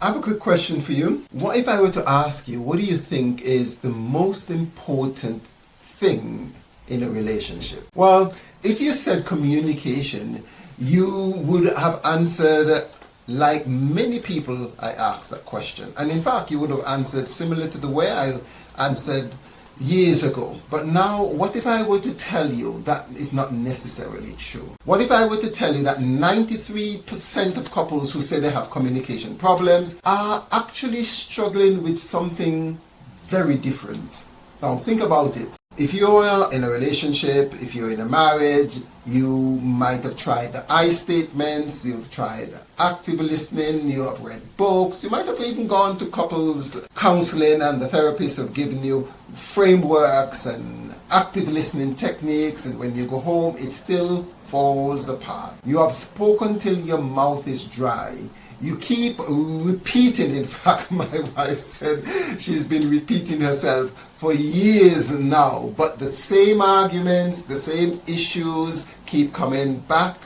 I have a quick question for you. What if I were to ask you, what do you think is the most important thing in a relationship? Well, if you said communication, you would have answered like many people I asked that question. And in fact, you would have answered similar to the way I answered years ago. But now, what if I were to tell you that is not necessarily true? What if I were to tell you that 93% of couples who say they have communication problems are actually struggling with something very different? Now, think about it. If you're in a relationship, if you're in a marriage, you might have tried the I statements, you've tried active listening, you have read books, you might have even gone to couples counseling and the therapists have given you frameworks and active listening techniques, and when you go home, it still falls apart. You have spoken till your mouth is dry. You keep repeating. In fact, my wife said she's been repeating herself for years now, but the same arguments, the same issues keep coming back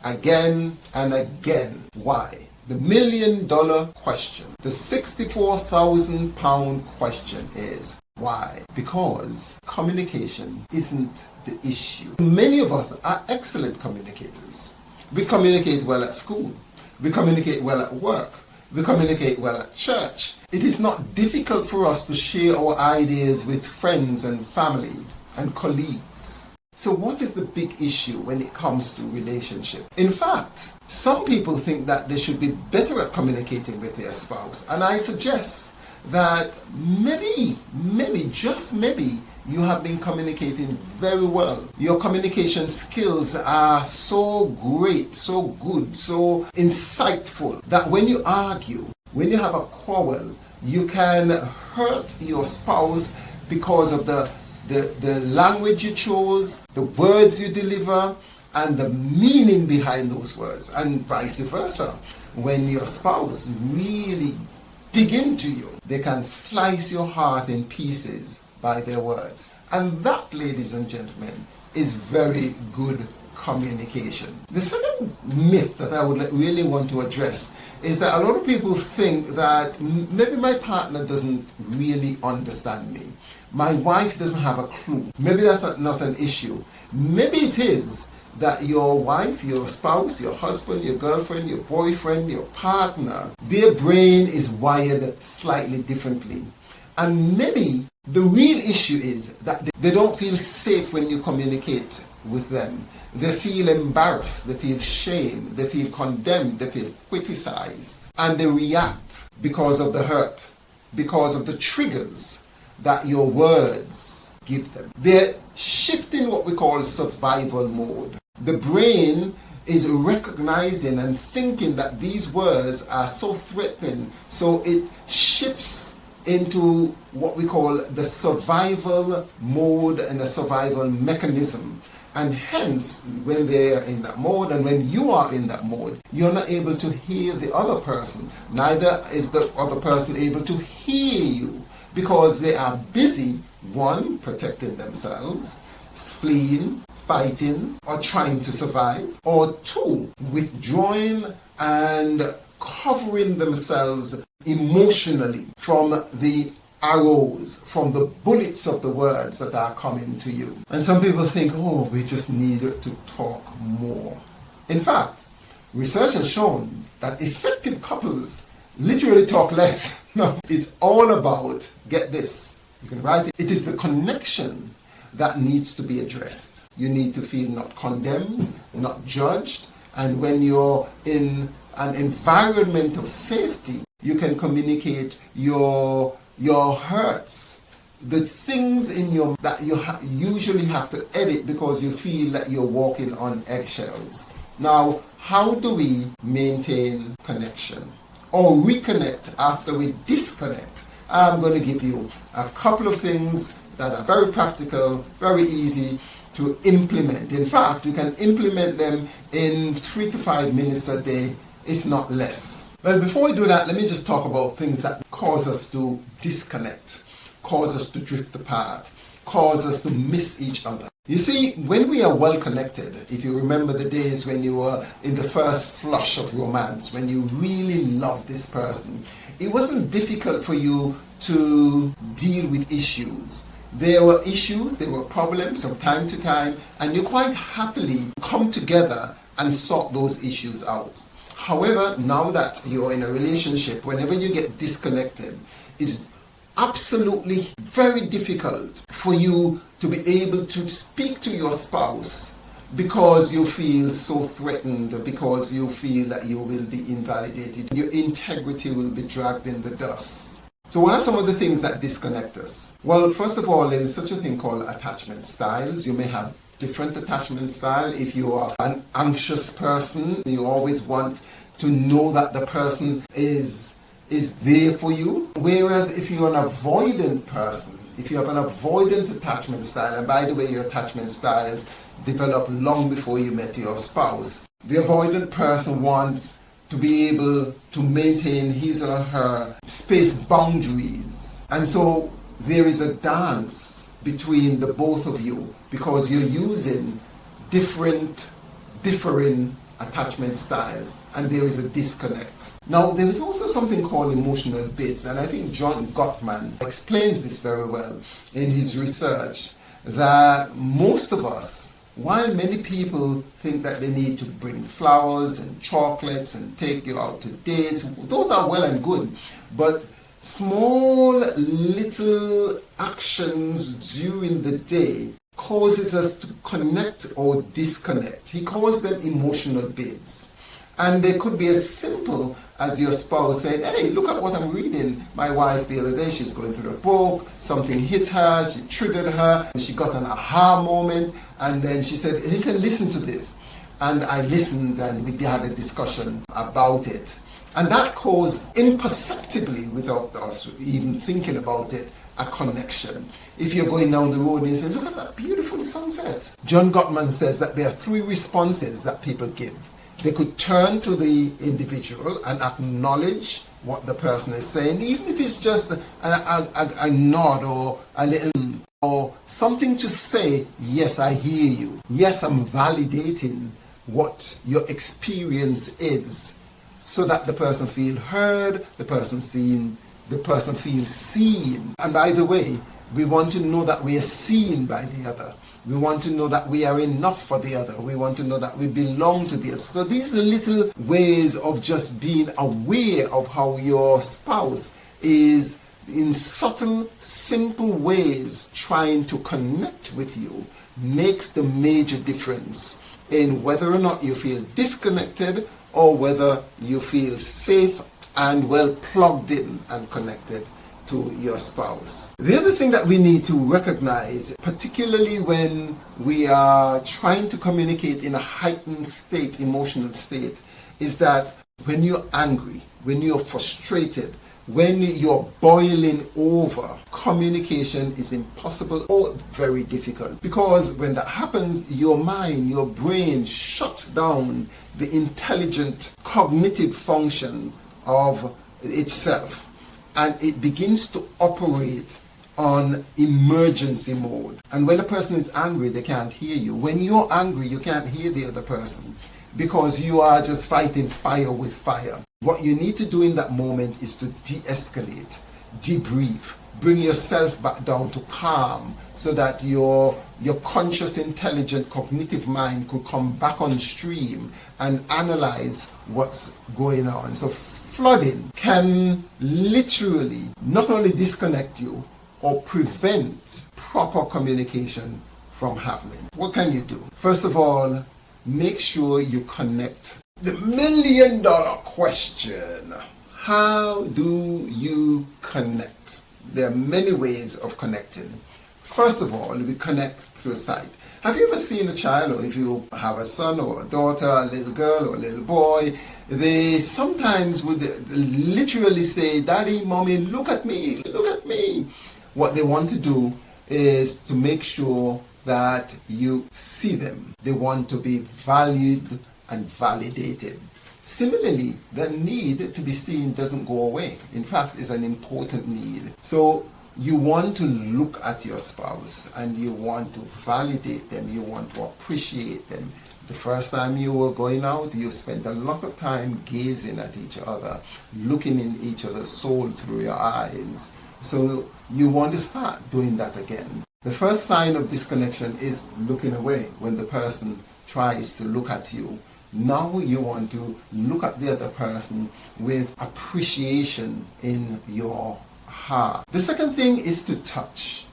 again and again. Why? The $1 million question, the £64,000 question is, why? Because communication isn't the issue. Many of us are excellent communicators. We communicate well at school. We communicate well at work. We communicate well at church. It is not difficult for us to share our ideas with friends and family and colleagues. So what is the big issue when it comes to relationship? In fact, some people think that they should be better at communicating with their spouse. And I suggest that maybe, just maybe, you have been communicating very well. Your communication skills are so great, so good, so insightful that when you argue, when you have a quarrel, you can hurt your spouse because of the language you chose, the words you deliver, and the meaning behind those words, and vice versa. When your spouse really dig into you, they can slice your heart in pieces by their words. And that, ladies and gentlemen, is very good communication. The second myth that I would really want to address is that a lot of people think that maybe my partner doesn't really understand me. My wife doesn't have a clue. Maybe that's not an issue. Maybe it is that your wife, your spouse, your husband, your girlfriend, your boyfriend, your partner, their brain is wired slightly differently. And maybe the real issue is that they don't feel safe when you communicate with them. They feel embarrassed, they feel shame, they feel condemned, they feel criticized. And they react because of the hurt, because of the triggers that your words give them. They're shifting what we call survival mode. The brain is recognizing and thinking that these words are so threatening, so it shifts into what we call the survival mode and the survival mechanism. And hence, when they are in that mode and when you are in that mode, you're not able to hear the other person. Neither is the other person able to hear you because they are busy, one, protecting themselves, fleeing, fighting, or trying to survive, or two, withdrawing and covering themselves emotionally from the arrows, from the bullets of the words that are coming to you. And some people think, oh, we just need to talk more. In fact, research has shown that effective couples literally talk less. No, it's all about, get this, you can write it, it is the connection that needs to be addressed. You need to feel not condemned, not judged, and when you're in an environment of safety, you can communicate your hurts, the things in your that you usually have to edit because you feel that you're walking on eggshells. Now, how do we maintain connection or reconnect after we disconnect? I'm going to give you a couple of things that are very practical, very easy to implement. In fact, you can implement them in 3 to 5 minutes a day, if not less. Well, before we do that, let me just talk about things that cause us to disconnect, cause us to drift apart, cause us to miss each other. You see, when we are well connected, if you remember the days when you were in the first flush of romance, when you really loved this person, it wasn't difficult for you to deal with issues. There were issues, there were problems from time to time, and you quite happily come together and sort those issues out. However, now that you're in a relationship, whenever you get disconnected, it's absolutely very difficult for you to be able to speak to your spouse because you feel so threatened, or because you feel that you will be invalidated. Your integrity will be dragged in the dust. So what are some of the things that disconnect us? Well, first of all, there is such a thing called attachment styles. You may have different attachment style. If you are an anxious person, you always want to know that the person is there for you. Whereas if you're an avoidant person, if you have an avoidant attachment style, and by the way, your attachment styles develop long before you met your spouse, the avoidant person wants to be able to maintain his or her space boundaries. And so there is a dance between the both of you because you're using differing attachment styles, and there is a disconnect. Now, there is also something called emotional bids, and I think John Gottman explains this very well in his research, that most of us, while many people think that they need to bring flowers and chocolates and take you out to dates, those are well and good, but small little actions during the day causes us to connect or disconnect. He calls them emotional bids. And they could be as simple as your spouse saying, hey, look at what I'm reading. My wife the other day, she was going through a book, something hit her, she triggered her, and she got an aha moment, and then she said, you can listen to this. And I listened, and we had a discussion about it. And that caused, imperceptibly, without us even thinking about it, a connection. If you're going down the road and you say, look at that beautiful sunset. John Gottman says that there are 3 responses that people give. They could turn to the individual and acknowledge what the person is saying, even if it's just a nod or a little, or something to say, yes, I hear you. Yes, I'm validating what your experience is, so that the person feels heard, the person seen, the person feels seen. And by the way, we want to know that we are seen by the other. We want to know that we are enough for the other. We want to know that we belong to the other. So these are little ways of just being aware of how your spouse is, in subtle, simple ways, trying to connect with you, makes the major difference in whether or not you feel disconnected or whether you feel safe and well plugged in and connected to your spouse. The other thing that we need to recognize, particularly when we are trying to communicate in a heightened state, emotional state, is that when you're angry, when you're frustrated, when you're boiling over, communication is impossible or very difficult. Because when that happens, your mind, your brain shuts down the intelligent cognitive function of itself, and it begins to operate on emergency mode. And when a person is angry, they can't hear you. When you're angry, you can't hear the other person because you are just fighting fire with fire. What you need to do in that moment is to de-escalate, debrief, bring yourself back down to calm so that your conscious, intelligent, cognitive mind could come back on stream and analyze what's going on. So flooding can literally not only disconnect you or prevent proper communication from happening. What can you do? First of all, make sure you connect. The million-dollar question: how do you connect? There are many ways of connecting. First of all, we connect through sight. Have you ever seen a child, or if you have a son or a daughter, a little girl or a little boy, they sometimes would literally say, Daddy, Mommy, look at me, look at me. What they want to do is to make sure that you see them. They want to be valued and validated. Similarly, the need to be seen doesn't go away. In fact, it's an important need. So you want to look at your spouse and you want to validate them, you want to appreciate them. The first time you were going out, you spent a lot of time gazing at each other, looking in each other's soul through your eyes. So you want to start doing that again. The first sign of disconnection is looking away when the person tries to look at you. Now you want to look at the other person with appreciation in your heart. The second thing is to touch.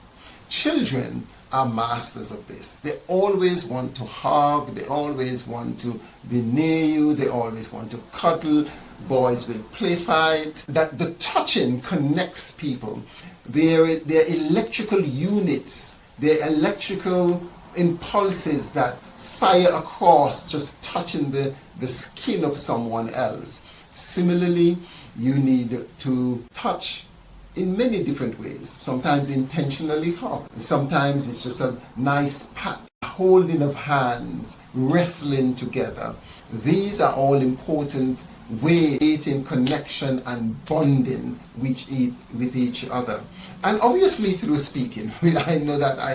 Children are masters of this. They always want to hug, they always want to be near you, they always want to cuddle. Boys will play fight. That the touching connects people. They're electrical units, they're electrical impulses that fire across just touching the skin of someone else. Similarly, you need to touch in many different ways. Sometimes intentionally hug. Sometimes it's just a nice pat, holding of hands, wrestling together. These are all important ways of creating connection and bonding with each other. And obviously through speaking. I know that I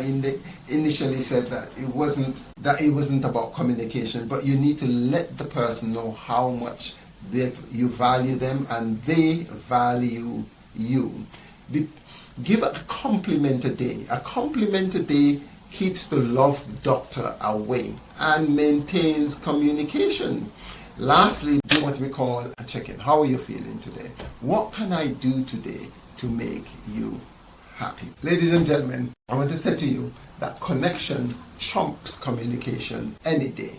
initially said that it wasn't about communication, but you need to let the person know how much you value them and they value you. Give a compliment a day. A compliment a day keeps the love doctor away and maintains communication. Lastly, do what we call a check-in. How are you feeling today? What can I do today to make you happy? Ladies and gentlemen, I want to say to you that connection trumps communication any day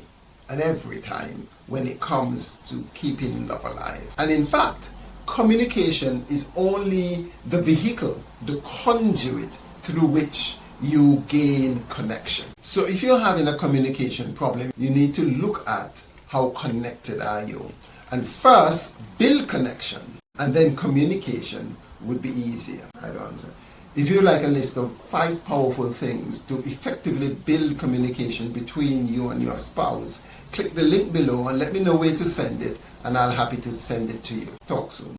and every time when it comes to keeping love alive. And in fact, communication is only the vehicle, the conduit through which you gain connection. So if you're having a communication problem, you need to look at how connected are you. And first, build connection, and then communication would be easier. I don't answer. If you like a list of 5 powerful things to effectively build communication between you and your spouse, click the link below and let me know where to send it, and I'll be happy to send it to you. Talk soon.